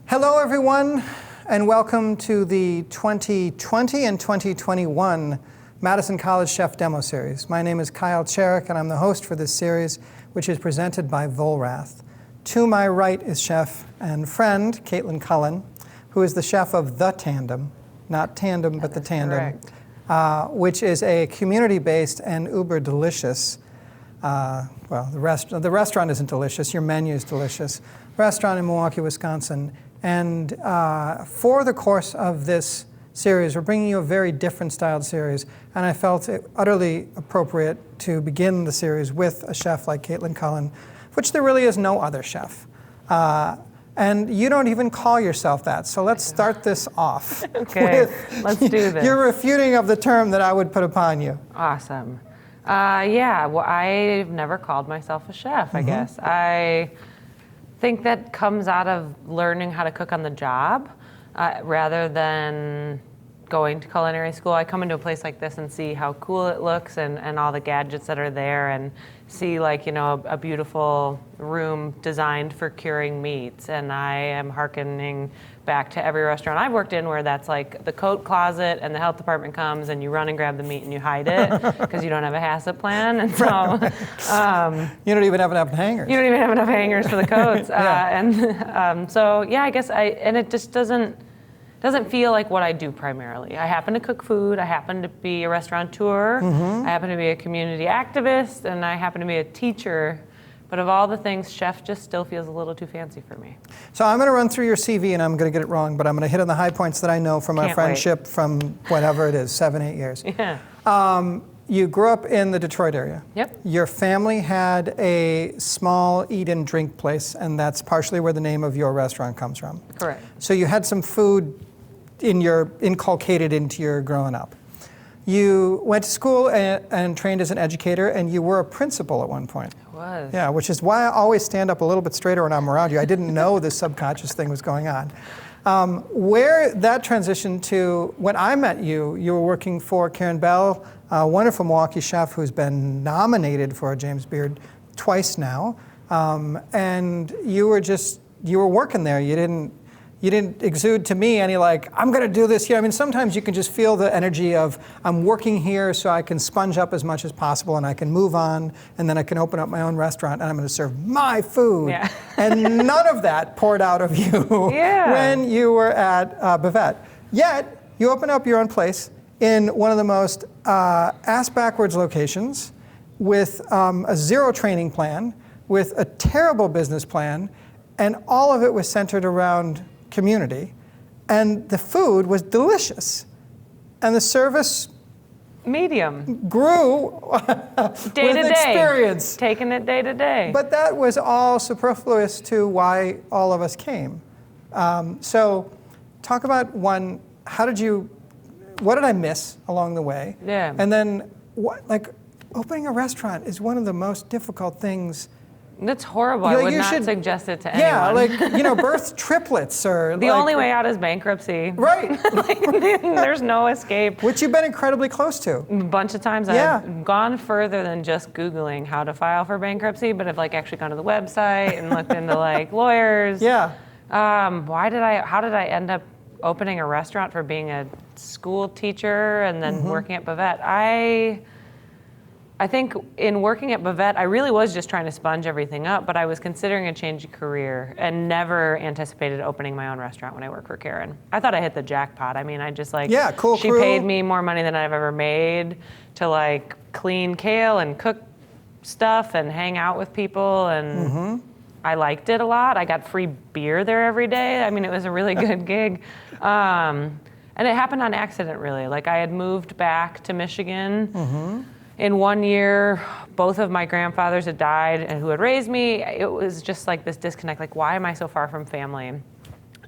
Hello, everyone, and welcome to the 2020 and 2021 Madison College Chef Demo Series. My name is Kyle Cherrick, and I'm the host for this series, which is presented by Vollrath. To my right is chef and friend, Cullen, who is the chef of The Tandem, not Tandem, but The Tandem, which is a community-based and uber delicious, the restaurant isn't delicious, your menu is delicious, restaurant in Milwaukee, Wisconsin. And for the course of this series, we're bringing you a very different styled series, and I felt it utterly appropriate to begin the series with a chef like Cullen, which there really is no other chef. And you don't even call yourself that, so let's start this off. Okay, let's do this. Your refuting of the term that I would put upon you. Awesome. Well, I've never called myself a chef, I guess. I think that comes out of learning how to cook on the job rather than going to culinary school. I come into a place like this and see how cool it looks and all the gadgets that are there, and see a beautiful room designed for curing meats. And I am hearkening back to every restaurant I've worked in where that's like the coat closet and the health department comes and you run and grab the meat and you hide it because you don't have a HACCP plan. And so you don't even have enough hangers. You don't even have enough hangers for the coats. I guess it just doesn't feel like what I do primarily. I happen to cook food, I happen to be a restaurateur, I happen to be a community activist, and I happen to be a teacher. But of all the things, chef just still feels a little too fancy for me. So I'm going to run through your CV, and I'm going to get it wrong, but I'm going to hit on the high points that I know from our friendship from whatever it is, 7-8 years. Yeah. You grew up in the Detroit area. Yep. Your family had a small eat and drink place, and that's partially where the name of your restaurant comes from. Correct. So you had some food inculcated into your growing up. You went to school and trained as an educator, and you were a principal at one point. I was. Yeah, which is why I always stand up a little bit straighter when I'm around you. I didn't know this subconscious thing was going on. Where that transitioned to, when I met you, you were working for Karen Bell, a wonderful Milwaukee chef who's been nominated for a James Beard twice now. And you were working there. You didn't exude to me any I'm going to do this here. I mean, sometimes you can just feel the energy of, I'm working here so I can sponge up as much as possible and I can move on and then I can open up my own restaurant and I'm going to serve my food. Yeah. And none of that poured out of you when you were at Bavette. Yet, you opened up your own place in one of the most ass-backwards locations with a zero training plan, with a terrible business plan, and all of it was centered around community, and the food was delicious, and the service medium grew day to day experience, taking it day to day. But that was all superfluous to why all of us came. So, talk about one. What did I miss along the way? Yeah. And then, opening a restaurant is one of the most difficult things. That's horrible. I would not suggest it to anyone. Yeah, birth triplets or the only way out is bankruptcy. Right. There's no escape. Which you've been incredibly close to. A bunch of times I've gone further than just Googling how to file for bankruptcy, but I've actually gone to the website and looked into lawyers. Yeah. How did I end up opening a restaurant for being a school teacher and then working at Bavette? I think in working at Bavette, I really was just trying to sponge everything up, but I was considering a change of career and never anticipated opening my own restaurant when I worked for Karen. I thought I hit the jackpot. I mean, cool she crew. paid me more money than I've ever made to clean kale and cook stuff and hang out with people, and I liked it a lot. I got free beer there every day. I mean, it was a really good gig. And it happened on accident, really. I had moved back to Michigan. In 1 year, both of my grandfathers had died and who had raised me. It was just this disconnect, why am I so far from family?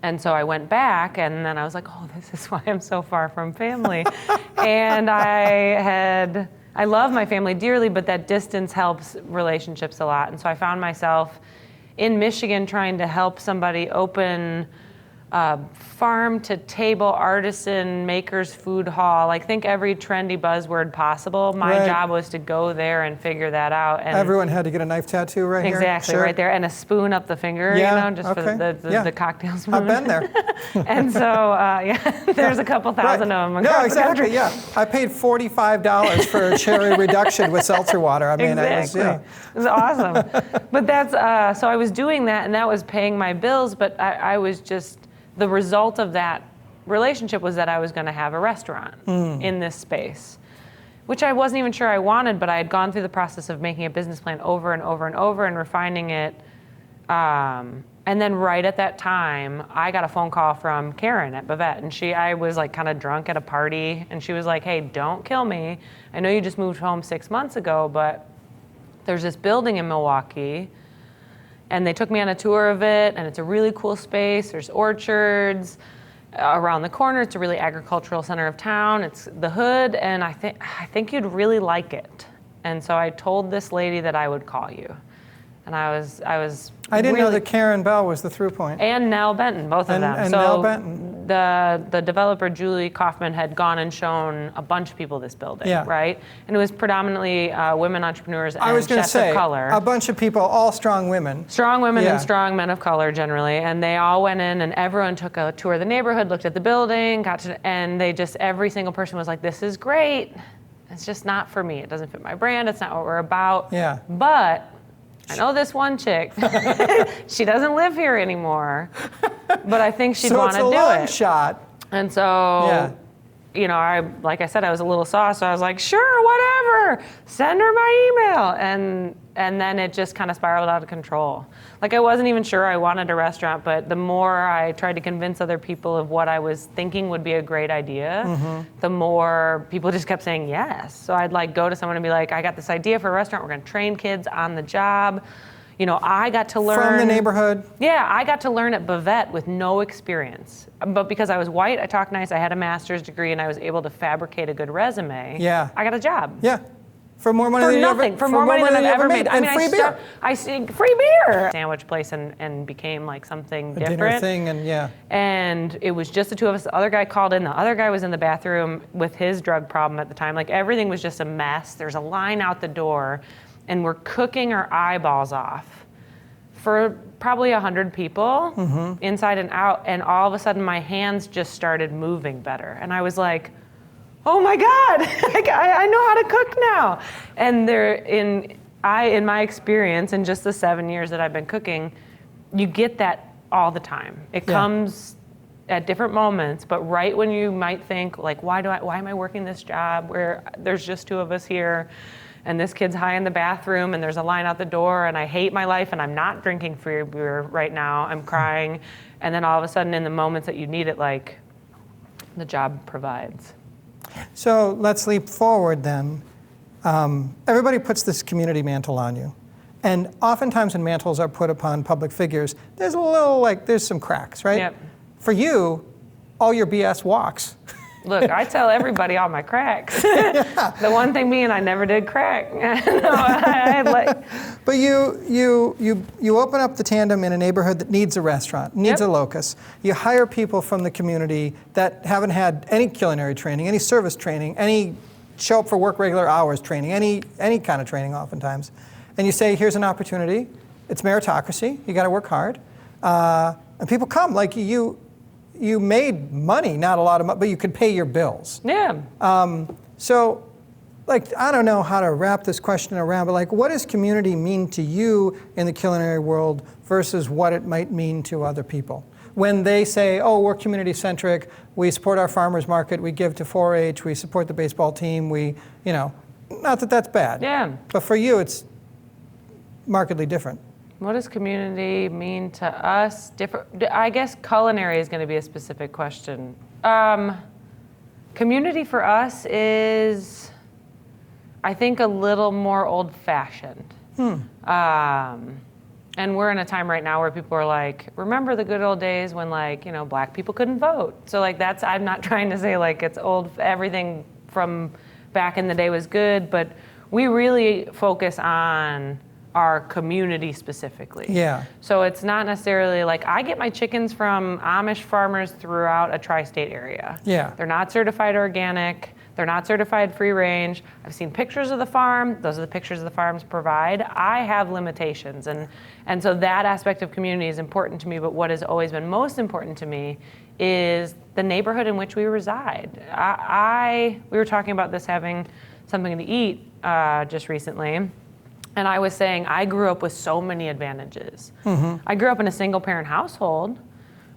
And so I went back and then I was this is why I'm so far from family. And I love my family dearly, but that distance helps relationships a lot. And so I found myself in Michigan trying to help somebody open farm to table artisan makers food hall. Like think every trendy buzzword possible. My job was to go there and figure that out. And everyone had to get a knife tattoo right here? Exactly, right there. And a spoon up the finger, just for the cocktail spoon. I've been there. And so, there's a couple thousand of them across the country. Yeah. I paid $45 for a cherry reduction with seltzer water. I mean, exactly. It was awesome. But that's, so I was doing that, and that was paying my bills, but I was just, the result of that relationship was that I was going to have a restaurant in this space, which I wasn't even sure I wanted, but I had gone through the process of making a business plan over and over and over and refining it. And then right at that time, I got a phone call from Karen at Bavette, and I was like kind of drunk at a party, and she was like, hey, don't kill me. I know you just moved home 6 months ago, but there's this building in Milwaukee. And they took me on a tour of it, and it's a really cool space. There's orchards around the corner. It's a really agricultural center of town. It's the hood, and I think you'd really like it. And so I told this lady that I would call you. And I didn't know that Karen Bell was the through point. And Nell Benton, both of them. And so Nell Benton. The developer, Julie Kaufman, had gone and shown a bunch of people this building, right? And it was predominantly women entrepreneurs and chefs of color. A bunch of people, all strong women. Strong women and strong men of color, generally. And they all went in, and everyone took a tour of the neighborhood, looked at the building, and every single person was like, this is great. It's just not for me. It doesn't fit my brand. It's not what we're about. Yeah. But I know this one chick. She doesn't live here anymore, but I think she'd want to do it. So it's a long shot. And so, like I said, I was a little sauced, so I was like, sure, whatever. Send her my email. And then it just kind of spiraled out of control. Like I wasn't even sure I wanted a restaurant, but the more I tried to convince other people of what I was thinking would be a great idea, the more people just kept saying yes. So I'd like go to someone and be like, I got this idea for a restaurant. We're going to train kids on the job. I got to learn. From the neighborhood? Yeah, I got to learn at Bavette with no experience. But because I was white, I talked nice, I had a master's degree, and I was able to fabricate a good resume. Yeah. I got a job. Yeah. For more money than nothing. For more money than I've ever made. And free beer. Free beer. Sandwich place and became like something different. Dinner thing And it was just the two of us. The other guy called in. The other guy was in the bathroom with his drug problem at the time. Like everything was just a mess. There's a line out the door, and we're cooking our eyeballs off for probably 100 people inside and out. And all of a sudden, my hands just started moving better, and I was like, oh my God, I know how to cook now. And in my experience, in just the 7 years that I've been cooking, you get that all the time. It comes at different moments, but right when you might think, like, why am I working this job where there's just two of us here, and this kid's high in the bathroom, and there's a line out the door, and I hate my life, and I'm not drinking free beer right now, I'm crying, and then all of a sudden, in the moments that you need it, like, the job provides. So let's leap forward then. Everybody puts this community mantle on you. And oftentimes when mantles are put upon public figures, there's there's some cracks, right? Yep. For you, all your BS walks. Look, I tell everybody all my cracks. The one thing being, I never did crack. But you open up the Tandem in a neighborhood that needs a restaurant, needs a locus. You hire people from the community that haven't had any culinary training, any service training, any show up for work regular hours training, any kind of training oftentimes. And you say, here's an opportunity. It's meritocracy. You got to work hard. And people come. Like you made money, not a lot of money, but you could pay your bills. Yeah. So, I don't know how to wrap this question around, but what does community mean to you in the culinary world versus what it might mean to other people? When they say, oh, we're community-centric, we support our farmers market, we give to 4-H, we support the baseball team, not that that's bad. Yeah. But for you, it's markedly different. What does community mean to us? I guess culinary is going to be a specific question. Community for us is, I think, a little more old-fashioned. And we're in a time right now where people are like, remember the good old days when black people couldn't vote. So I'm not trying to say it's old, everything from back in the day was good, but we really focus on our community specifically. Yeah. So it's not necessarily like I get my chickens from Amish farmers throughout a tri-state area. Yeah. They're not certified organic. They're not certified free range. I've seen pictures of the farm. Those are the pictures the farms provide. I have limitations. And so that aspect of community is important to me, but what has always been most important to me is the neighborhood in which we reside. We were talking about this having something to eat just recently. And I was saying, I grew up with so many advantages. Mm-hmm. I grew up in a single parent household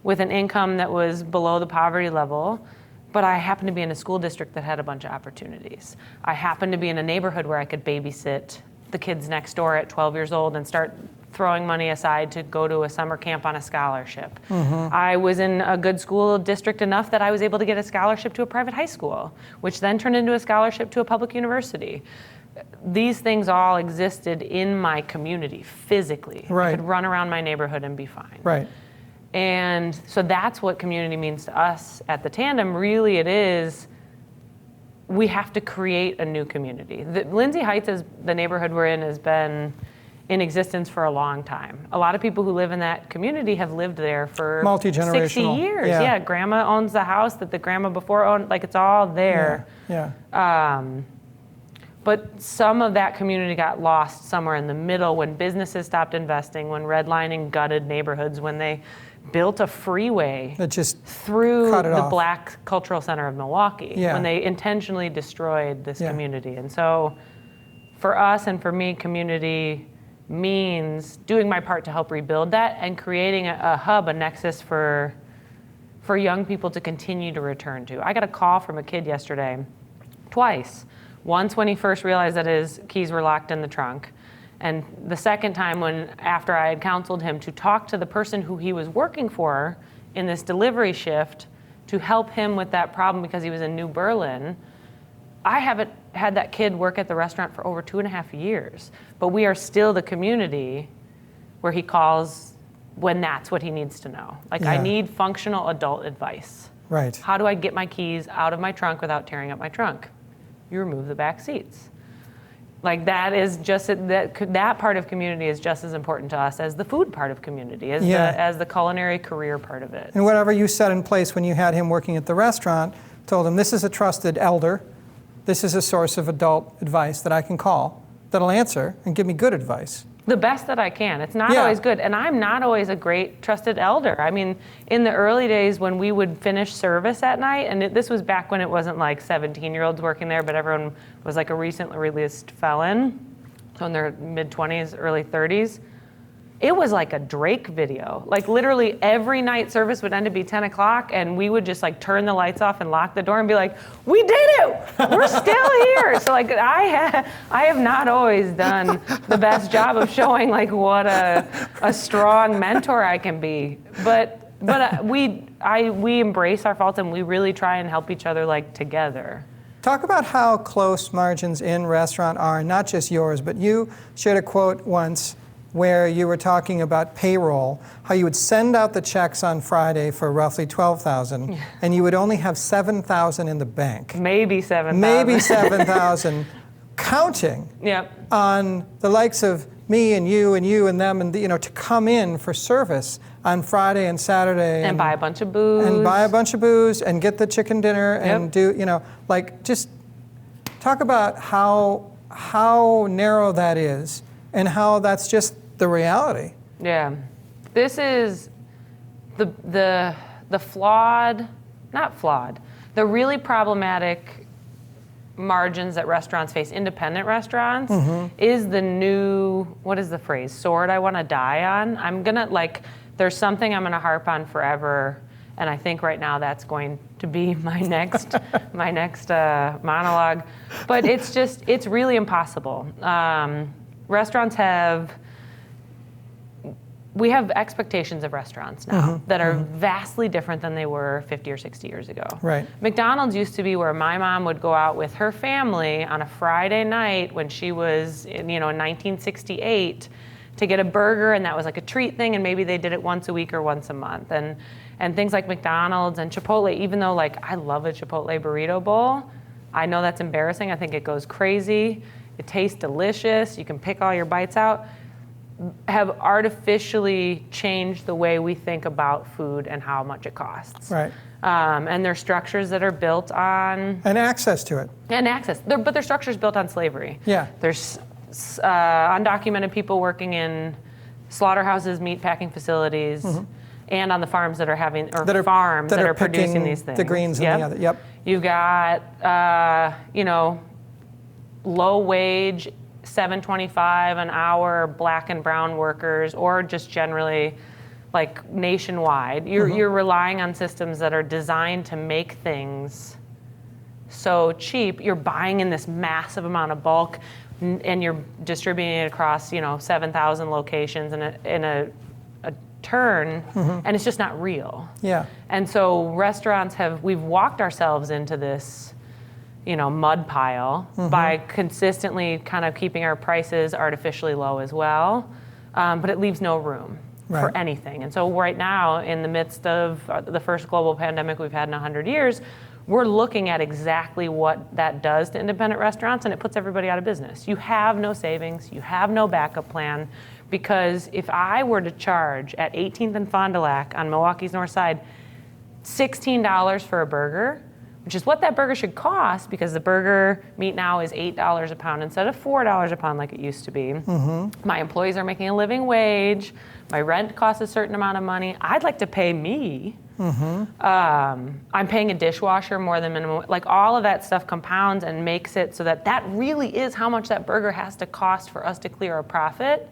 with an income that was below the poverty level, but I happened to be in a school district that had a bunch of opportunities. I happened to be in a neighborhood where I could babysit the kids next door at 12 years old and start throwing money aside to go to a summer camp on a scholarship. Mm-hmm. I was in a good school district enough that I was able to get a scholarship to a private high school, which then turned into a scholarship to a public university. These things all existed in my community physically. Right. I could run around my neighborhood and be fine. Right. And so that's what community means to us at the Tandem. Really, it is, we have to create a new community. Lindsay Heights, is the neighborhood we're in, has been in existence for a long time. A lot of people who live in that community have lived there for 60 years. Yeah, grandma owns the house that the grandma before owned. Like, it's all there. Yeah. But some of that community got lost somewhere in the middle when businesses stopped investing, when redlining gutted neighborhoods, when they built a freeway that just through the off. Black Cultural Center of Milwaukee, when they intentionally destroyed this community. And so for us and for me, community means doing my part to help rebuild that and creating a hub, a nexus for young people to continue to return to. I got a call from a kid yesterday, twice. Once when he first realized that his keys were locked in the trunk, and the second time when, after I had counseled him to talk to the person who he was working for in this delivery shift to help him with that problem because he was in New Berlin. I haven't had that kid work at the restaurant for over 2.5 years, but we are still the community where he calls when that's what he needs to know. Like, I need functional adult advice. Right. How do I get my keys out of my trunk without tearing up my trunk? You remove the back seats. Like, that is just, that part of community is just as important to us as the food part of community, as the culinary career part of it. And whatever you set in place when you had him working at the restaurant, told him, this is a trusted elder, this is a source of adult advice that I can call, that'll answer and give me good advice. The best that I can. It's not always good. And I'm not always a great trusted elder. I mean, in the early days when we would finish service at night, and this was back when it wasn't like 17-year-olds working there, but everyone was like a recently released felon, so in their mid-20s, early 30s. It was like a Drake video. Like, literally every night service would end to be 10 o'clock, and we would just like turn the lights off and lock the door and be like, we did it! We're still here! So like, I have not always done the best job of showing like what a strong mentor I can be. But we embrace our faults, and we really try and help each other like together. Talk about how close margins in restaurant are, not just yours, but you shared a quote once where you were talking about payroll, how you would send out the checks on Friday for roughly $12,000, and you would only have $7,000 in the bank. Maybe $7,000. Maybe $7,000, counting on the likes of me and you and them, and to come in for service on Friday and Saturday and buy a bunch of booze. And buy a bunch of booze and get the chicken dinner and just talk about how narrow that is and how that's just the reality. Yeah. This is the the really problematic margins that restaurants face, independent restaurants, is the new, what is the phrase, sword I want to die on. There's something I'm going to harp on forever, and I think right now that's going to be my next monologue. But it's really impossible. Restaurants we have expectations of restaurants now that are vastly different than they were 50 or 60 years ago. Right. McDonald's used to be where my mom would go out with her family on a Friday night when she was in 1968 to get a burger, and that was like a treat thing, and maybe they did it once a week or once a month. And things like McDonald's and Chipotle, even though like I love a Chipotle burrito bowl, I know that's embarrassing. I think it goes crazy. It tastes delicious. You can pick all your bites out. have artificially changed the way we think about food and how much it costs. Right. And they're structures that are built on... And access to it. And access. But they're structures built on slavery. Yeah. There's undocumented people working in slaughterhouses, meat packing facilities, and on the farms that are having, or farms that are producing these things. The greens and the other, yep. You've got, low wage, $7.25 an hour black and brown workers, or just generally like nationwide. You're relying on systems that are designed to make things so cheap. You're buying in this massive amount of bulk, and you're distributing it across 7,000 locations in a turn, and it's just not real. Yeah. And so restaurants we've walked ourselves into this mud pile by consistently kind of keeping our prices artificially low as well, but it leaves no room for anything. And so right now, in the midst of the first global pandemic we've had in 100 years, we're looking at exactly what that does to independent restaurants, and it puts everybody out of business. You have no savings, you have no backup plan, because if I were to charge at 18th and Fond du Lac on Milwaukee's North Side $16 for a burger, which is what that burger should cost, because the burger meat now is $8 a pound instead of $4 a pound like it used to be. My employees are making a living wage. My rent costs a certain amount of money. I'd like to pay me. I'm paying a dishwasher more than minimum. Like, all of that stuff compounds and makes it so that really is how much that burger has to cost for us to clear a profit.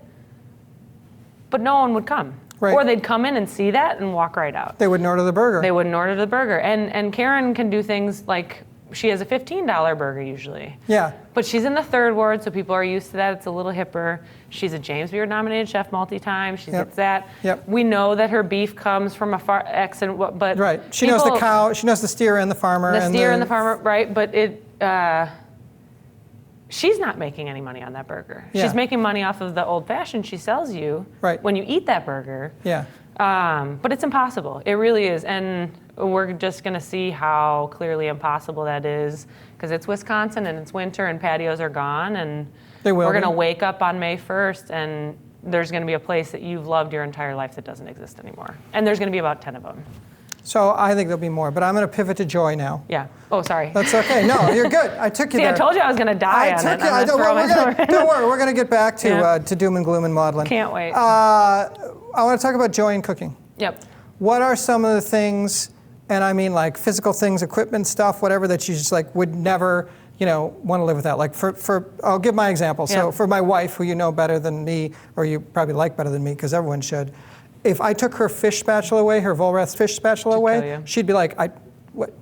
But no one would come. Right. Or they'd come in and see that and walk right out. They wouldn't order the burger. They wouldn't order the burger. And Karen can do things like, she has a $15 burger usually. Yeah. But she's in the third ward, so people are used to that. It's a little hipper. She's a James Beard nominated chef multi-time. She gets that. Yep. We know that her beef comes from a X and what, but right. She knows the cow. She knows the steer and the farmer. The steer and the farmer, right? But she's not making any money on that burger. Yeah. She's making money off of the old fashioned she sells you when you eat that burger. Yeah. But it's impossible. It really is. And we're just going to see how clearly impossible that is, because it's Wisconsin and it's winter and patios are gone. And we're going to wake up on May 1st and there's going to be a place that you've loved your entire life that doesn't exist anymore. And there's going to be about 10 of them. So I think there'll be more, but I'm going to pivot to joy now. Yeah. Oh, sorry. That's okay. No, you're good. I took you See, there. I told you I was going to die on it. Don't worry. We're going to get back to doom and gloom and maudlin. Can't wait. I want to talk about joy in cooking. Yep. What are some of the things, and I mean like physical things, equipment stuff, whatever, that you just like would never, want to live without? Like I'll give my example. So for my wife, who you know better than me, or you probably like better than me, because everyone should. If I took her fish spatula away, her Vollrath fish spatula away, she'd be like,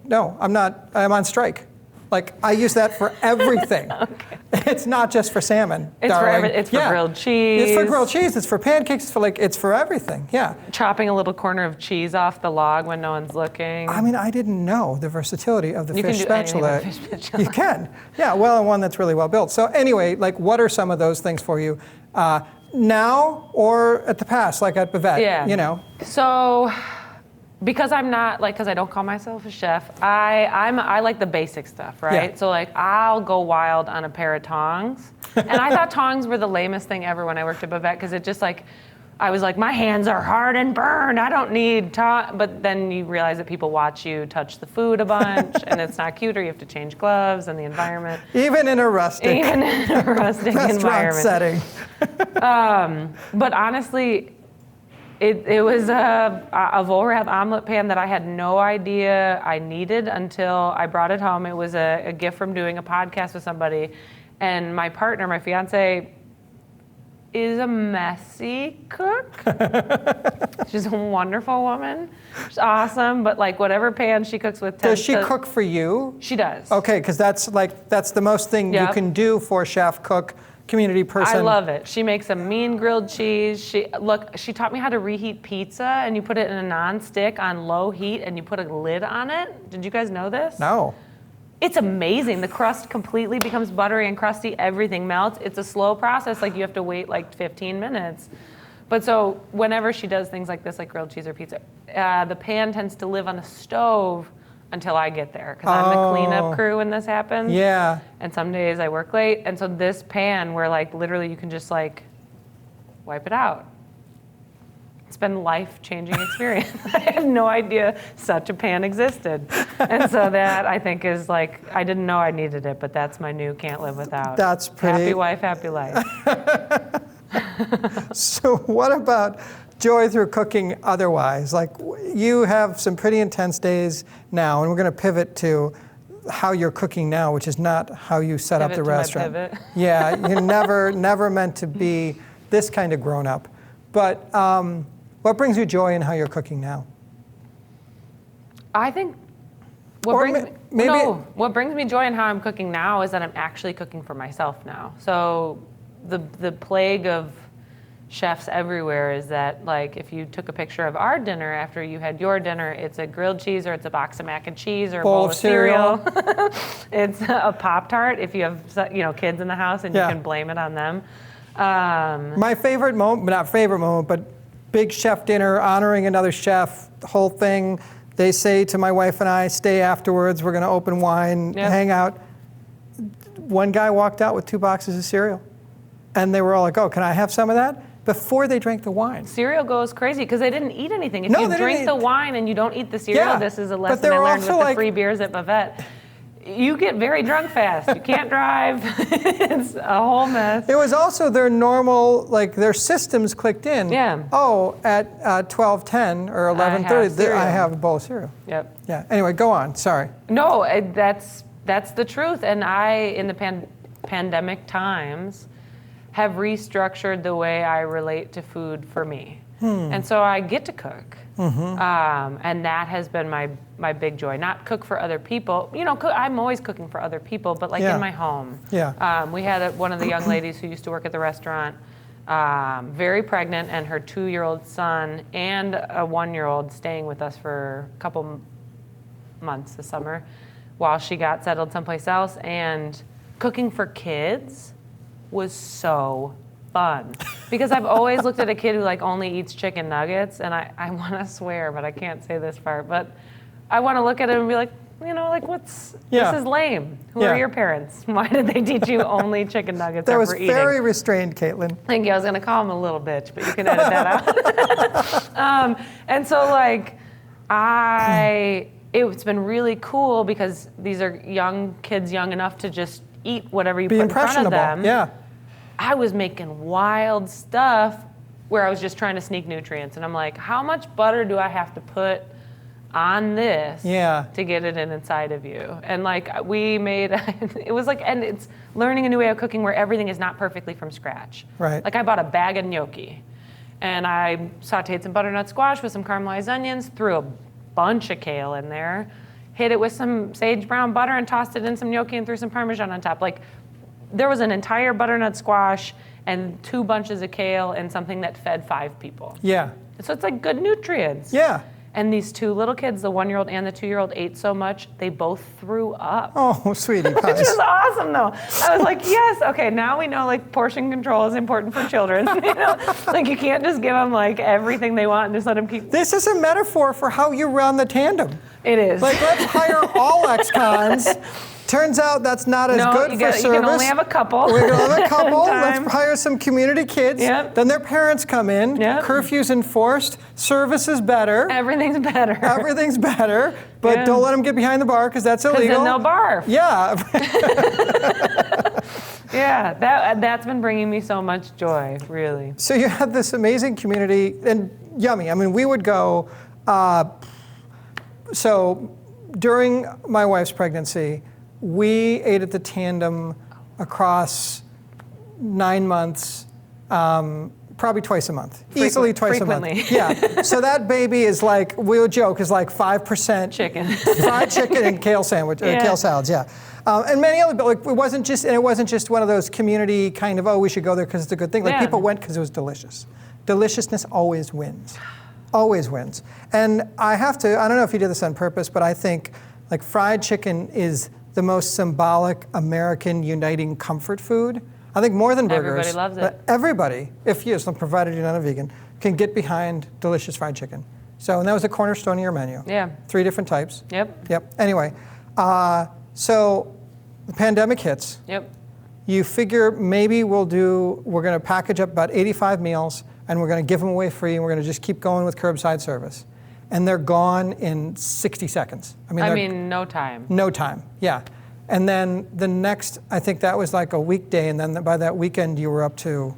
no, I'm not, I'm on strike. Like, I use that for everything. Okay. It's not just for salmon, it's darling. It's for grilled cheese. It's for grilled cheese, it's for pancakes, it's for everything, yeah. Chopping a little corner of cheese off the log when no one's looking. I mean, I didn't know the versatility of the fish spatula. You can do anything with a fish spatula. You can, yeah, well, and one that's really well built. So anyway, like, what are some of those things for you? Now or at the past, like at Bavette, So, because I'm not, because I don't call myself a chef, I like the basic stuff, right? Yeah. So I'll go wild on a pair of tongs. And I thought tongs were the lamest thing ever when I worked at Bavette, because it just I was like, my hands are hard and burned, I don't need tongs. But then you realize that people watch you touch the food a bunch, and it's not cute, or you have to change gloves and the environment. Even in a rustic environment. setting. But honestly, it was a Vollrath omelet pan that I had no idea I needed until I brought it home. It was a gift from doing a podcast with somebody. And my partner, my fiance, is a messy cook. She's a wonderful woman. She's awesome, but whatever pan she cooks with. Does she cook for you? She does. Okay, because that's the most thing you can do for a chef, cook, community person. I love it. She makes a mean grilled cheese. She taught me how to reheat pizza, and you put it in a non-stick on low heat, and you put a lid on it. Did you guys know this? No. It's amazing. The crust completely becomes buttery and crusty. Everything melts. It's a slow process. You have to wait 15 minutes. But so whenever she does things like this, like grilled cheese or pizza, the pan tends to live on the stove until I get there, because I'm the cleanup crew when this happens. Yeah. And some days I work late. And so this pan where literally you can just wipe it out. It's been a life-changing experience. I had no idea such a pan existed. And so that, I think, is like, I didn't know I needed it, but that's my new can't live without. That's pretty... Happy wife, happy life. So what about joy through cooking otherwise? Like, you have some pretty intense days now, and we're going to pivot to how you're cooking now, which is not how you set up the restaurant. Pivot. Yeah, you're never meant to be this kind of grown up. But what brings you joy in how you're cooking now? I think what brings me joy in how I'm cooking now is that I'm actually cooking for myself now. So the plague of chefs everywhere is that, like, if you took a picture of our dinner after you had your dinner, it's a grilled cheese, or it's a box of mac and cheese, or a bowl of cereal. It's a Pop-Tart if you have kids in the house, and you can blame it on them. My favorite moment, not favorite moment, but big chef dinner, honoring another chef, the whole thing. They say to my wife and I, stay afterwards, we're going to open wine, hang out. One guy walked out with 2 boxes of cereal. And they were all like, oh, can I have some of that? Before they drank the wine. Cereal goes crazy because they didn't eat anything. If you drink the wine and you don't eat the cereal, this is a lesson I learned with the free beers at Buffett. You get very drunk fast. You can't drive. It's a whole mess. It was also their normal, like, their systems clicked in. Yeah. Oh, at 12:10 or 11:30, I have a bowl of cereal. Yep. Yeah. Anyway, go on. Sorry. No, that's the truth. And I, in the pandemic times, have restructured the way I relate to food for me. And so I get to cook. And that has been my big joy. Not cook for other people. I'm always cooking for other people, but like in my home. Yeah. We had one of the young ladies who used to work at the restaurant, very pregnant, and her 2-year-old son and a 1-year-old staying with us for a couple months this summer while she got settled someplace else. And cooking for kids was so fun, because I've always looked at a kid who like only eats chicken nuggets, and I want to swear, but I can't say this part, but I want to look at him and be like, this is lame. Who are your parents? Why did they teach you only chicken nuggets That was eating? very restrained, Caitlin. Thank you. I was going to call him a little bitch, but you can edit that out. And so like it's been really cool because these are young kids, young enough to just eat whatever you put in front of them. Yeah. I was making wild stuff where I was just trying to sneak nutrients. And I'm like, how much butter do I have to put on this to get it inside of you? And like we made, it was like, and it's learning a new way of cooking where everything is not perfectly from scratch. Right. Like I bought a bag of gnocchi and I sauteed some butternut squash with some caramelized onions, threw a bunch of kale in there, hit it with some sage brown butter and tossed it in some gnocchi and threw some Parmesan on top. Like, there was an entire butternut squash and 2 bunches of kale and something that fed 5 people. Yeah. And so it's like good nutrients. Yeah. And these 2 little kids, the 1-year-old and the 2-year-old, ate so much they both threw up. Oh, sweetie pies. Which was awesome, though. I was like, yes, okay, now we know like portion control is important for children. Like you can't just give them like everything they want and just let them keep. This is a metaphor for how you run the tandem. It is. Like, let's hire all ex-cons. Turns out that's not as good for service. You can only have a couple. We're going to have a couple. Let's hire some community kids. Yep. Then their parents come in. Yep. Curfew's enforced. Service is better. Everything's better. Everything's better. But don't let them get behind the bar because that's illegal. Because then they'll barf. Yeah. Yeah, that's been bringing me so much joy, really. So you had this amazing community, and yummy. I mean, we would go. So during my wife's pregnancy, we ate at the Tandem across 9 months, probably twice a month. Easily twice a month. Yeah. So that baby is like, we'll joke, is like 5% chicken. Fried chicken and kale kale salads, yeah. And many other, but like, it wasn't just one of those community kind of, we should go there because it's a good thing. Like people went because it was delicious. Deliciousness always wins. Always wins. And I don't know if you did this on purpose, but I think like fried chicken is the most symbolic American uniting comfort food. I think more than burgers. Everybody loves it. Everybody, provided you're not a vegan, can get behind delicious fried chicken. So, and that was the cornerstone of your menu. Yeah. 3 different types. Yep. Anyway, so the pandemic hits. Yep. you figure maybe we're going to package up about 85 meals and we're going to give them away free and we're going to just keep going with curbside service. And they're gone in 60 seconds. I mean, no time. No time, yeah. And then the next, I think that was like a weekday, and then by that weekend you were up to?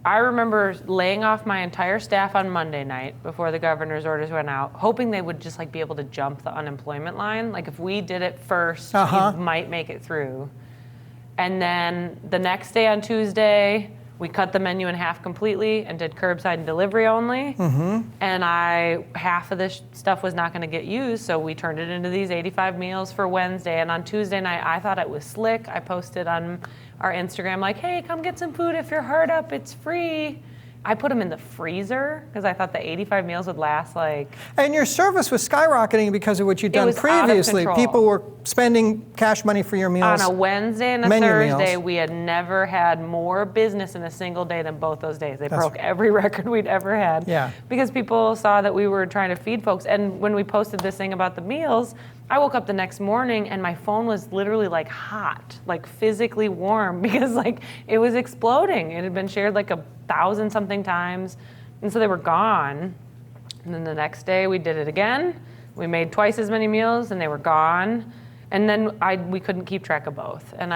I remember laying off my entire staff on Monday night before the governor's orders went out, hoping they would just like be able to jump the unemployment line. Like if we did it first, we might make it through. And then the next day on Tuesday, we cut the menu in half completely and did curbside and delivery only. And half of this stuff was not going to get used, so we turned it into these 85 meals for Wednesday. And on Tuesday night, I thought it was slick. I posted on our Instagram like, hey, come get some food if you're hard up, it's free. I put them in the freezer because I thought the 85 meals would last like... And your service was skyrocketing because of what you'd done previously. People were spending cash money for your meals. On a Wednesday and a Thursday, we had never had more business in a single day than both those days. They broke every record we'd ever had. Yeah. Because people saw that we were trying to feed folks. And when we posted this thing about the meals, I woke up the next morning and my phone was literally like hot, like physically warm because like it was exploding. It had been shared like 1,000 something times. And so they were gone. And then the next day we did it again. We made twice as many meals and they were gone. And then we couldn't keep track of both. And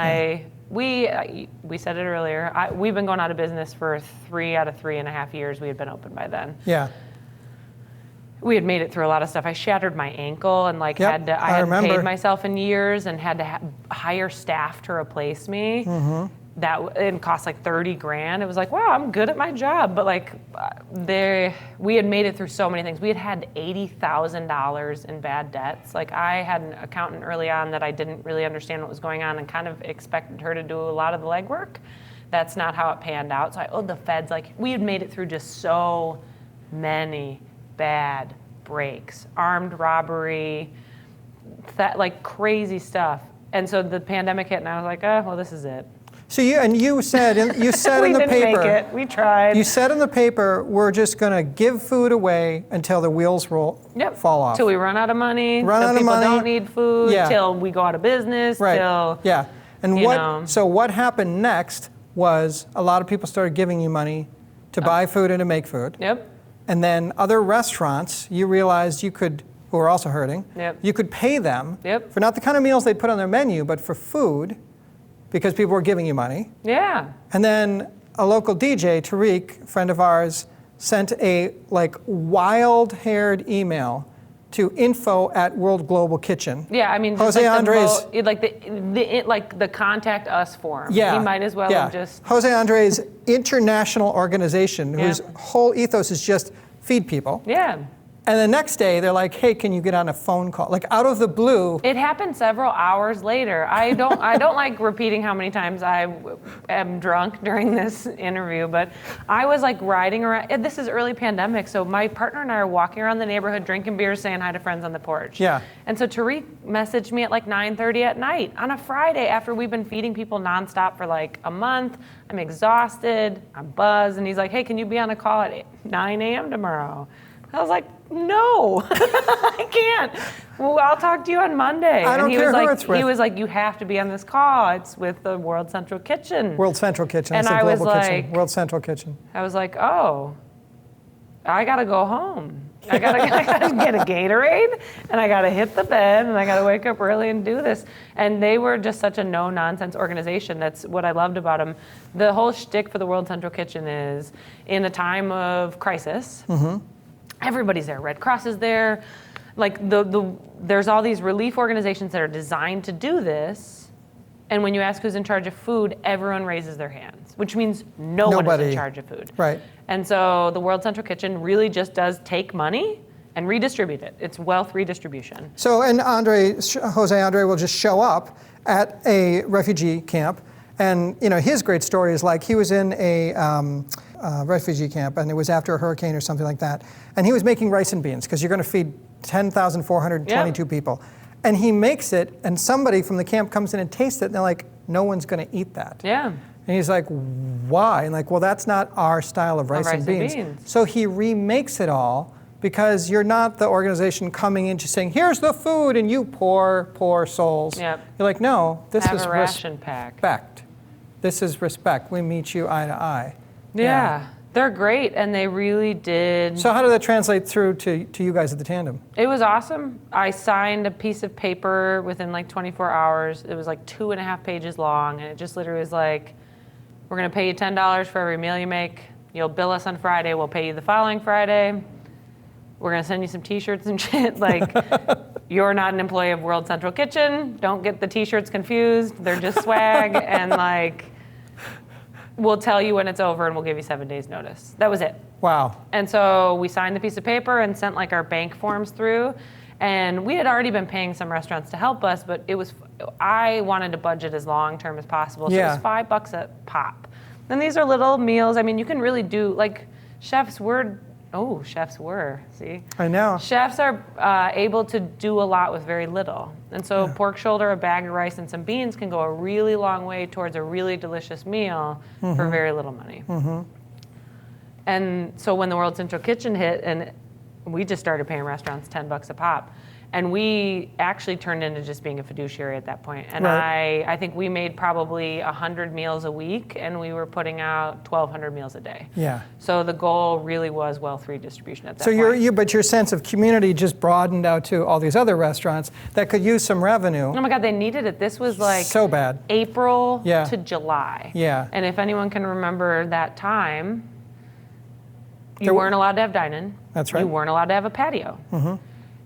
we said it earlier, we've been going out of business for 3 out of 3.5 years. We had been open by then. Yeah. We had made it through a lot of stuff. I shattered my ankle and I hadn't paid myself in years and had to hire staff to replace me. It cost like $30,000. It was like, wow, I'm good at my job. But like we had made it through so many things. We had $80,000 in bad debts. Like I had an accountant early on that I didn't really understand what was going on and kind of expected her to do a lot of the legwork. That's not how it panned out. So I owed the feds, like we had made it through just so many bad breaks, armed robbery, like crazy stuff. And so the pandemic hit and I was like, oh, well, this is it. So you said in the paper. We didn't make it. We tried. You said in the paper, we're just going to give food away until the wheels fall off. Till we run out of money. Till people don't need food. Yeah. Till we go out of business. Right. Till, yeah. And so what happened next was a lot of people started giving you money to buy food and to make food. Yep. And then other restaurants, you realized who were also hurting, you could pay them for not the kind of meals they'd put on their menu, but for food, because people were giving you money. Yeah. And then a local DJ, Tariq, a friend of ours, sent a wild-haired email to info@World Global Kitchen. Yeah, I mean, Jose Andres, the contact us form. Yeah, he might as well have just. Jose Andres' international organization, whose whole ethos is just feed people. Yeah. And the next day, they're like, "Hey, can you get on a phone call?" Like out of the blue. It happened several hours later. I don't like repeating how many times I am drunk during this interview, but I was like riding around. This is early pandemic, so my partner and I are walking around the neighborhood, drinking beers, saying hi to friends on the porch. Yeah. And so Tariq messaged me at like 9:30 at night on a Friday after we've been feeding people nonstop for like a month. I'm exhausted. I'm buzzed, and he's like, "Hey, can you be on a call at 9 a.m. tomorrow?" I was like, no, I can't. Well, I'll talk to you on Monday. I don't care who it's with. He was like, you have to be on this call. It's with the World Central Kitchen. World Central Kitchen. And I was Global like, Kitchen. World Central Kitchen. I was like, oh, I got to go home. I gotta get a Gatorade, and I gotta hit the bed, and I gotta wake up early and do this. And they were just such a no-nonsense organization. That's what I loved about them. The whole shtick for the World Central Kitchen is, in a time of crisis, everybody's there. Red Cross is there. Like there's all these relief organizations that are designed to do this. And when you ask who's in charge of food, everyone raises their hands, which means no one is in charge of food. Right. And so the World Central Kitchen really just does take money and redistribute it. It's wealth redistribution. So, and Jose Andre will just show up at a refugee camp. And his great story is like he was in a refugee camp, and it was after a hurricane or something like that. And he was making rice and beans because you're going to feed 10,422 people. And he makes it, and somebody from the camp comes in and tastes it, and they're like, no one's going to eat that. Yeah. And he's like, why? And like, well, that's not our style of rice and beans. So he remakes it all because you're not the organization coming in just saying, here's the food, and you poor souls. Yep. You're like, no, this Have is a ration pack. respect. This is respect. We meet you eye to eye. Yeah. They're great, and they really did. So how did that translate through to you guys at the Tandem? It was awesome. I signed a piece of paper within like 24 hours. It was like 2.5 pages long, and it just literally was like, we're going to pay you $10 for every meal you make. You'll bill us on Friday. We'll pay you the following Friday. We're going to send you some T-shirts and shit. Like, you're not an employee of World Central Kitchen. Don't get the T-shirts confused. They're just swag. And like, we'll tell you when it's over and we'll give you 7 days notice. That was it. Wow. And so we signed the piece of paper and sent like our bank forms through. And we had already been paying some restaurants to help us, but I wanted to budget as long-term as possible. So it was $5 a pop. And these are little meals. I mean, you can really do, like, chefs were, see? I know. Chefs are able to do a lot with very little. And so pork shoulder, a bag of rice, and some beans can go a really long way towards a really delicious meal for very little money. And so when the World Central Kitchen hit, and we just started paying restaurants $10 a pop, and we actually turned into just being a fiduciary at that point. And I think we made probably 100 meals a week, and we were putting out 1,200 meals a day. Yeah. So the goal really was wealth redistribution at that point. So but your sense of community just broadened out to all these other restaurants that could use some revenue. Oh my God, they needed it. This was like so bad. April to July. Yeah. And if anyone can remember that time, you weren't allowed to have dine-in. That's right. You weren't allowed to have a patio.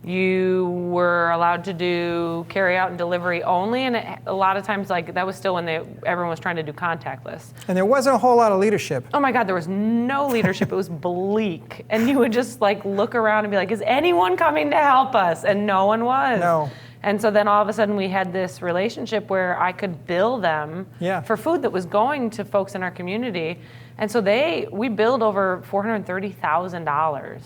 You were allowed to do carry out and delivery only, and a lot of times, like, that was still when everyone was trying to do contactless. And there wasn't a whole lot of leadership. Oh my God, there was no leadership. It was bleak. And you would just like look around and be like, is anyone coming to help us? And no one was. No. And so then all of a sudden we had this relationship where I could bill them for food that was going to folks in our community. And so we billed over $430,000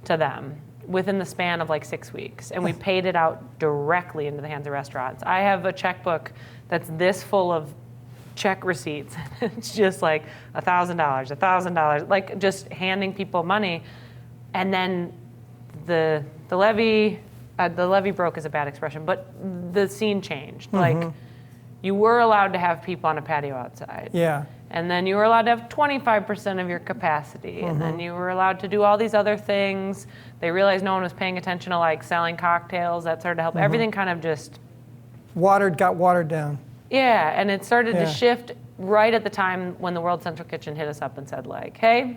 to them within the span of like 6 weeks. And we paid it out directly into the hands of restaurants. I have a checkbook that's this full of check receipts. It's just like $1,000, $1,000, like just handing people money. And then the levee broke is a bad expression, but the scene changed. Like, you were allowed to have people on a patio outside. Yeah. And then you were allowed to have 25% of your capacity. And then you were allowed to do all these other things. They realized no one was paying attention to like selling cocktails. That started to help. Everything kind of just got watered down. Yeah, and it started to shift right at the time when the World Central Kitchen hit us up and said like, hey,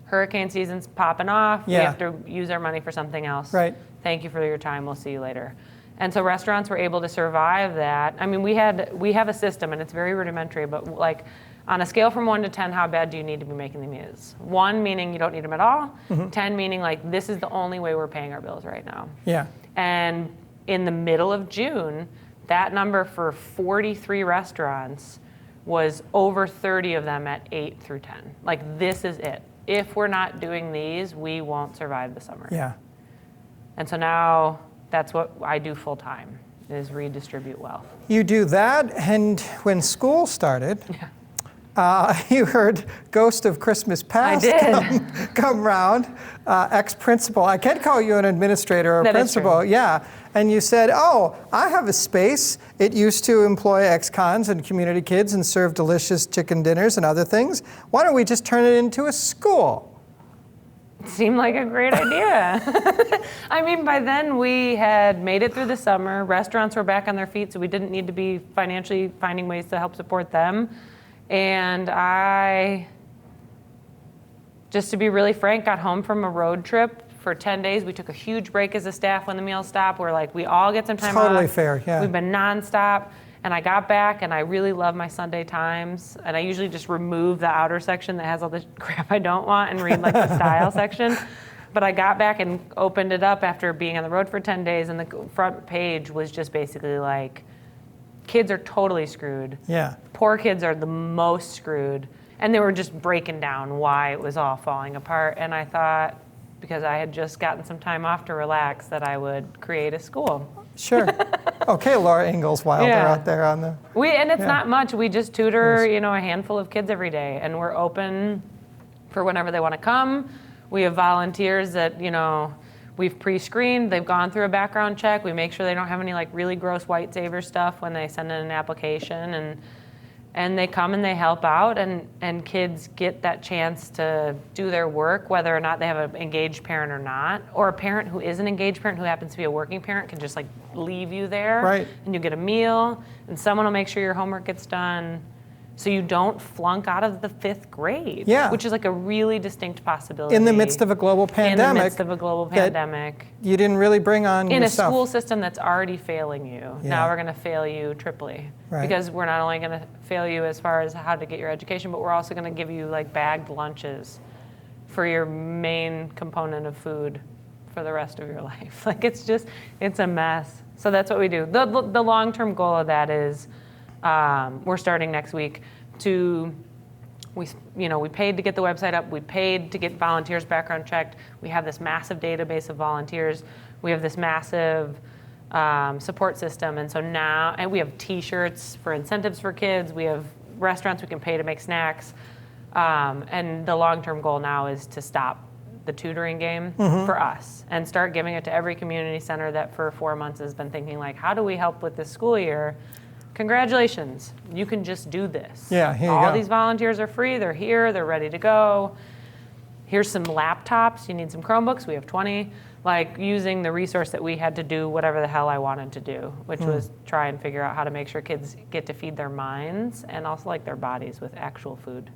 hurricane season's popping off. We have to use our money for something else. Right. Thank you for your time. We'll see you later. And so restaurants were able to survive that. I mean, we have a system, and it's very rudimentary, but like, on a scale from 1 to 10, how bad do you need to be making the meals? 1 meaning you don't need them at all. 10 meaning like this is the only way we're paying our bills right now. Yeah. And in the middle of June, that number for 43 restaurants was over 30 of them at 8 through 10. Like, this is it. If we're not doing these, we won't survive the summer. Yeah. And so now that's what I do full time, is redistribute wealth. You do that, and when school started, you heard Ghost of Christmas Past come round, ex-principal. I can't call you an administrator or that principal. Yeah. And you said, oh, I have a space. It used to employ ex-cons and community kids and serve delicious chicken dinners and other things. Why don't we just turn it into a school? Seemed like a great idea. I mean, by then we had made it through the summer. Restaurants were back on their feet, so we didn't need to be financially finding ways to help support them. And I, just to be really frank, got home from a road trip for 10 days. We took a huge break as a staff when the meals stopped. We're like, we all get some time off. Totally fair, yeah. We've been nonstop. And I got back, and I really love my Sunday Times. And I usually just remove the outer section that has all the crap I don't want and read like the style section. But I got back and opened it up after being on the road for 10 days, and the front page was just basically like, kids are totally screwed. Yeah. Poor kids are the most screwed. And they were just breaking down why it was all falling apart. And I thought, because I had just gotten some time off to relax, that I would create a school. Sure. Okay, Laura Ingalls Wilder out there on the... And it's not much. We just tutor, a handful of kids every day. And we're open for whenever they want to come. We have volunteers that, we've pre-screened, they've gone through a background check. We make sure they don't have any like really gross white saver stuff when they send in an application, and they come and they help out, and kids get that chance to do their work, whether or not they have an engaged parent or not, or a parent who is an engaged parent who happens to be a working parent can just like leave you there, right. And you get a meal, and someone will make sure your homework gets done, so you don't flunk out of the 5th grade, yeah. which is like a really distinct possibility. In the midst of a global pandemic. In the midst of a global pandemic. You didn't really bring on in yourself. a school system that's already failing you. Yeah. Now we're going to fail you triply. Right. Because we're not only going to fail you as far as how to get your education, but we're also going to give you like bagged lunches for your main component of food for the rest of your life. Like it's a mess. So that's what we do. The long-term goal of that is we're starting next week we paid to get the website up. We paid to get volunteers background checked. We have this massive database of volunteers. We have this massive support system. And so now, and we have T-shirts for incentives for kids. We have restaurants we can pay to make snacks. And the long-term goal now is to stop the tutoring game for us and start giving it to every community center that for 4 months has been thinking like, how do we help with this school year? Congratulations, you can just do this. Yeah, here you All go. these volunteers are free, they're here, they're ready to go. Here's some laptops, you need some Chromebooks, we have 20. Like using the resource that we had to do whatever the hell I wanted to do, which was try and figure out how to make sure kids get to feed their minds and also like their bodies with actual food.